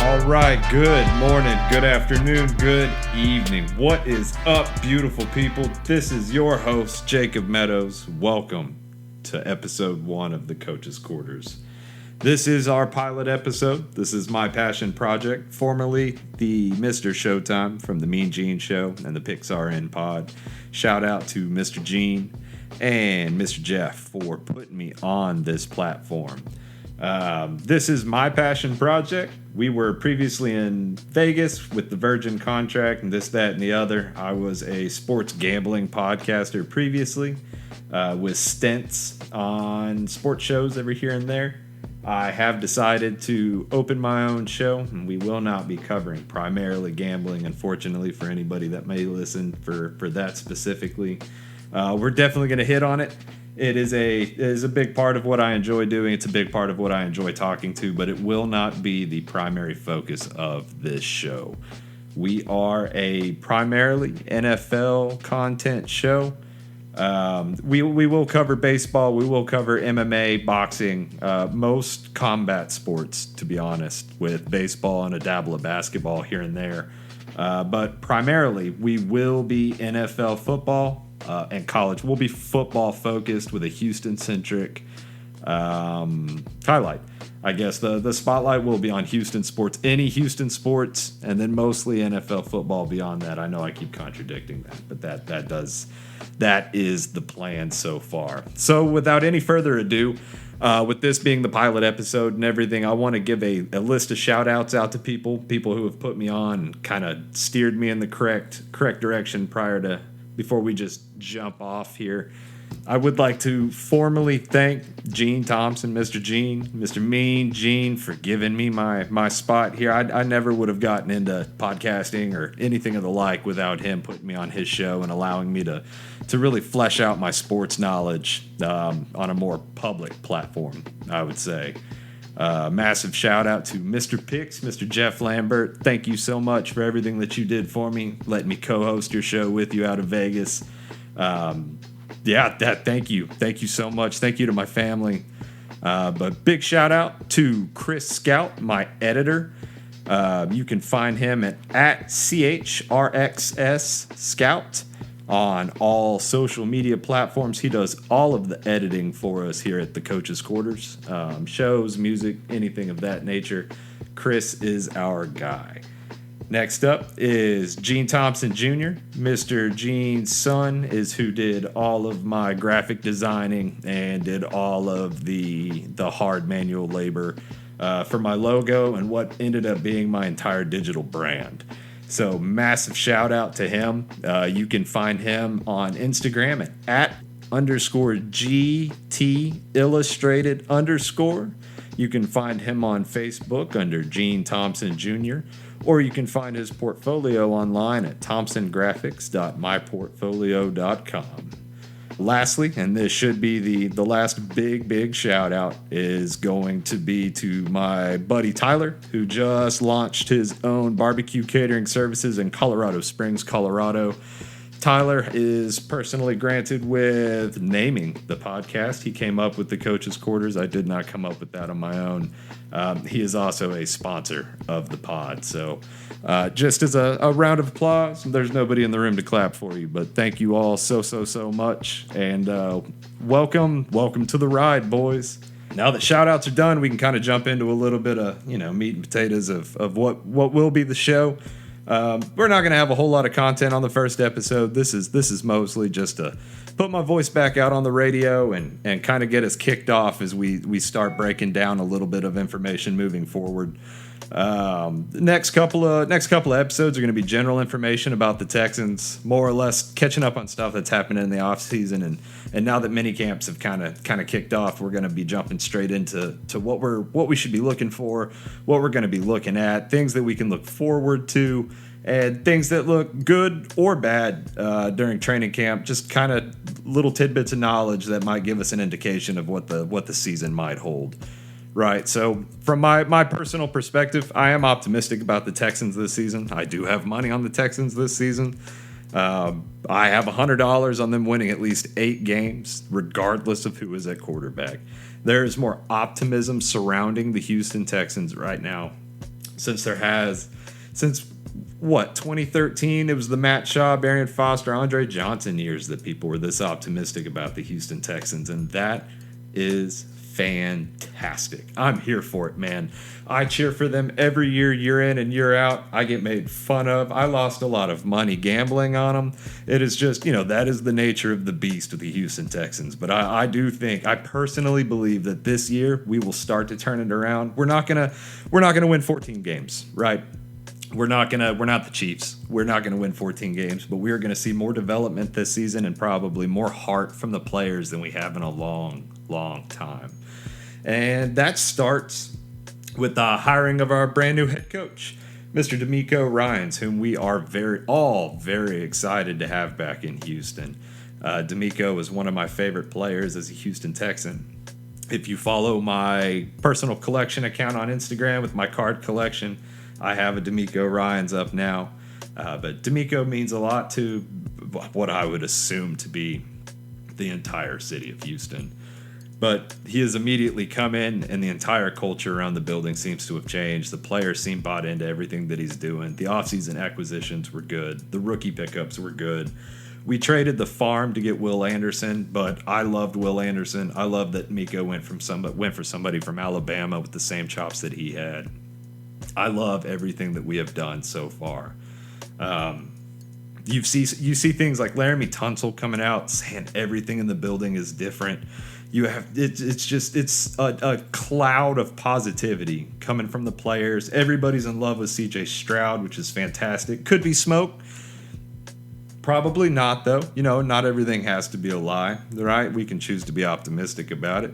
All right, good morning, good afternoon, good evening. What is up, beautiful people? This is your host, Jacob Meadows. Welcome to episode 1 of the Coach's Quarters. This is our pilot episode. This is my passion project, formerly the Mr. Showtime from the Mean Gene Show and the Pixar N Pod. Shout out to Mr. Gene and Mr. Jeff for putting me on this platform. This is my passion project. We were previously in Vegas with the Virgin contract and this, that, and the other. I was a sports gambling podcaster previously with stints on sports shows every here and there. I have decided to open my own show, and we will not be covering primarily gambling, unfortunately, for anybody that may listen for that specifically. We're definitely going to hit on it. It is a big part of what I enjoy doing. It's a big part of what I enjoy talking to, but it will not be the primary focus of this show. We are a primarily NFL content show. We will cover baseball. We will cover MMA, boxing, most combat sports, to be honest, with baseball and a dabble of basketball here and there. But primarily, we will be NFL football. And college. We'll be football focused with a Houston-centric highlight. I guess the spotlight will be on Houston sports, any Houston sports, and then mostly NFL football beyond that. I know I keep contradicting that, but that is the plan so far. So without any further ado, with this being the pilot episode and everything, I want to give a list of shout outs out to people who have put me on and kind of steered me in the correct direction before we just jump off here. I would like to formally thank Gene Thompson, Mr. Gene, Mr. Mean Gene, for giving me my spot here. I never would have gotten into podcasting or anything of the like without him putting me on his show and allowing me to really flesh out my sports knowledge on a more public platform, I would say. Massive shout out to Mr. Pix, Mr. Jeff Lambert. Thank you so much for everything that you did for me, letting me co-host your show with you out of Vegas. Thank you. Thank you so much. Thank you to my family. But big shout out to Chris Scout, my editor. You can find him at CHRXS Scout on all social media platforms. He does all of the editing for us here at the Coach's Quarters. Shows, music, anything of that nature. Chris is our guy. Next up is Gene Thompson Jr. Mr. Gene's son is who did all of my graphic designing and did all of the hard manual labor for my logo and what ended up being my entire digital brand. So massive shout out to him. You can find him on Instagram at _GT Illustrated _. You can find him on Facebook under Gene Thompson Jr. Or you can find his portfolio online at thompsongraphics.myportfolio.com. Lastly, and this should be the last big shout out, is going to be to my buddy Tyler, who just launched his own barbecue catering services in Colorado Springs, Colorado. Tyler is personally granted with naming the podcast. He came up with the Coach's Quarters. I did not come up with that on my own. He is also a sponsor of the pod. So just as a round of applause, there's nobody in the room to clap for you, but thank you all so much. And welcome to the ride, boys. Now that shout outs are done, we can kind of jump into a little bit of, meat and potatoes of what will be the show. We're not going to have a whole lot of content on the first episode. This is mostly just to put my voice back out on the radio and kind of get us kicked off as we start breaking down a little bit of information moving forward. The next couple of episodes are going to be general information about the Texans, more or less catching up on stuff that's happening in the off season, and now that mini camps have kind of kicked off, we're going to be jumping straight into what we should be looking for, what we're going to be looking at, things that we can look forward to, and things that look good or bad during training camp. Just kind of little tidbits of knowledge that might give us an indication of what the season might hold. Right, so from my personal perspective, I am optimistic about the Texans this season. I do have money on the Texans this season. I have $100 on them winning at least 8 games, regardless of who is at quarterback. There is more optimism surrounding the Houston Texans right now since there has, since what, 2013, it was the Matt Shaw, Arian Foster, Andre Johnson years that people were this optimistic about the Houston Texans, and that is fantastic. I'm here for it, man. I cheer for them every year, year in and year out. I get made fun of. I lost a lot of money gambling on them. It is just, that is the nature of the beast of the Houston Texans. But I personally believe that this year we will start to turn it around. We're not gonna win 14 games, right? We're not the Chiefs. We're not gonna win 14 games, but we are gonna see more development this season and probably more heart from the players than we have in a long, long time. And that starts with the hiring of our brand new head coach, Mr. DeMeco Ryans, whom we are very excited to have back in Houston. DeMeco is one of my favorite players as a Houston Texan. If you follow my personal collection account on Instagram with my card collection, I have a DeMeco Ryans up now. But DeMeco means a lot to what I would assume to be the entire city of Houston. But he has immediately come in, and the entire culture around the building seems to have changed. The players seem bought into everything that he's doing. The offseason acquisitions were good. The rookie pickups were good. We traded the farm to get Will Anderson, but I loved Will Anderson. I love that Miko went for somebody from Alabama with the same chops that he had. I love everything that we have done so far. You see things like Laramie Tunsil coming out saying everything in the building is different. It's a cloud of positivity coming from the players. Everybody's in love with CJ Stroud, which is fantastic. Could be smoke. Probably not, though. Not everything has to be a lie, right? We can choose to be optimistic about it.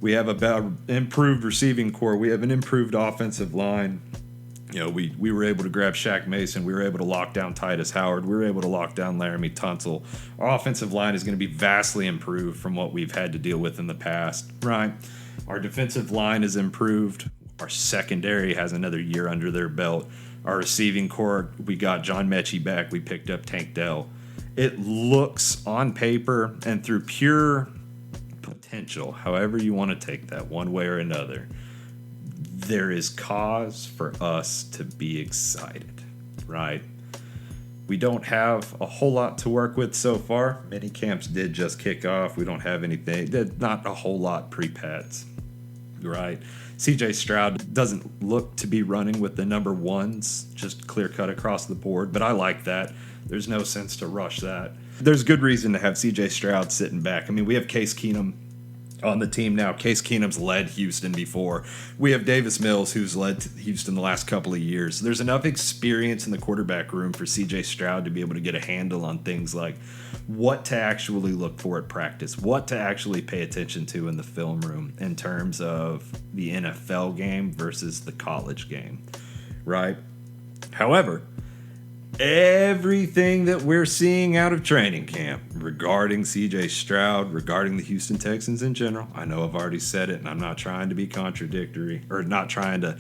We have an improved receiving core. We have an improved offensive line. We were able to grab Shaq Mason. We were able to lock down Titus Howard. We were able to lock down Laramie Tunsil. Our offensive line is going to be vastly improved from what we've had to deal with in the past, right? Our defensive line is improved. Our secondary has another year under their belt. Our receiving core, we got John Mechie back. We picked up Tank Dell. It looks on paper and through pure potential, however you want to take that, one way or another, there is cause for us to be excited, right? We don't have a whole lot to work with so far. Many camps did just kick off. We don't have anything, not a whole lot pre-pets, right? CJ Stroud doesn't look to be running with the number ones, just clear cut across the board, but I like that. There's no sense to rush that. There's good reason to have CJ Stroud sitting back. I mean, we have Case Keenum on the team now. Case Keenum's led Houston before. We have Davis Mills, who's led Houston the last couple of years. There's enough experience in the quarterback room for CJ Stroud to be able to get a handle on things like what to actually look for at practice, what to actually pay attention to in the film room in terms of the NFL game versus the college game, right? However, everything that we're seeing out of training camp regarding CJ Stroud, regarding the Houston Texans in general, I know I've already said it and I'm not trying to be contradictory or not trying to,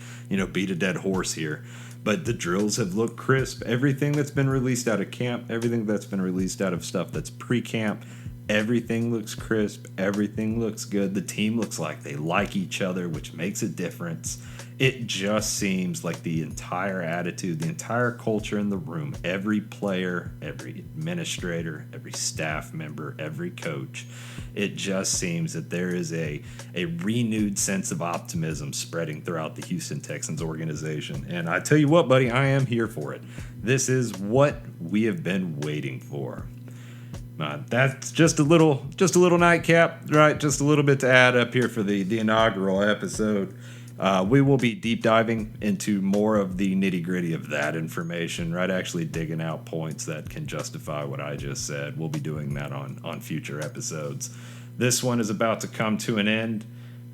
beat a dead horse here, but the drills have looked crisp. Everything that's been released out of camp, everything that's been released out of stuff that's pre-camp, everything looks crisp. Everything looks good. The team looks like they like each other, which makes a difference. It just seems like the entire attitude, the entire culture in the room, every player, every administrator, every staff member, every coach, it just seems that there is a renewed sense of optimism spreading throughout the Houston Texans organization. And I tell you what, buddy, I am here for it. This is what we have been waiting for. That's just a little nightcap, right? Just a little bit to add up here for the inaugural episode. We will be deep diving into more of the nitty gritty of that information, right? Actually digging out points that can justify what I just said. We'll be doing that on future episodes. This one is about to come to an end.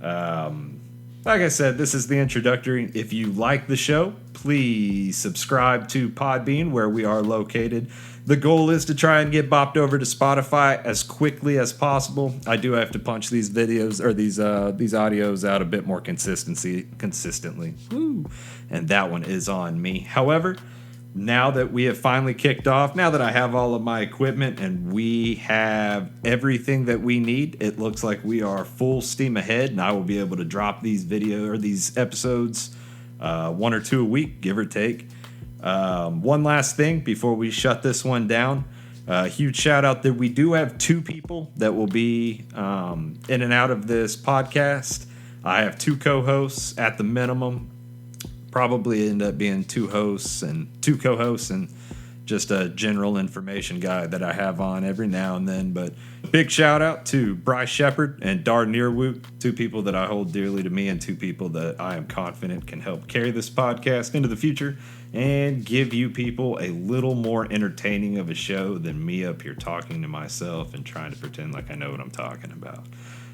Like I said, this is the introductory. If you like the show, please subscribe to Podbean, where we are located. The goal is to try and get bopped over to Spotify as quickly as possible. I do have to punch these videos or these audios out a bit more consistently. Woo. And that one is on me. However, now that we have finally kicked off, now that I have all of my equipment and we have everything that we need, it looks like we are full steam ahead, and I will be able to drop these episodes 1 or 2 a week, give or take. One last thing before we shut this one down. Huge shout out that we do have 2 people that will be in and out of this podcast. I have 2 co-hosts at the minimum. Probably end up being 2 hosts and 2 co-hosts and just a general information guy that I have on every now and then. But big shout out to Bryce Shepard and Dar Nearwoot, 2 people that I hold dearly to me and 2 people that I am confident can help carry this podcast into the future and give you people a little more entertaining of a show than me up here talking to myself and trying to pretend like I know what I'm talking about.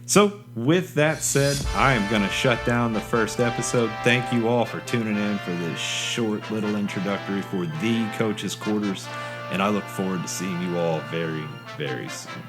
So, with that said, I am going to shut down the first episode. Thank you all for tuning in for this short little introductory for the Coach's Quarters, and I look forward to seeing you all very, very soon.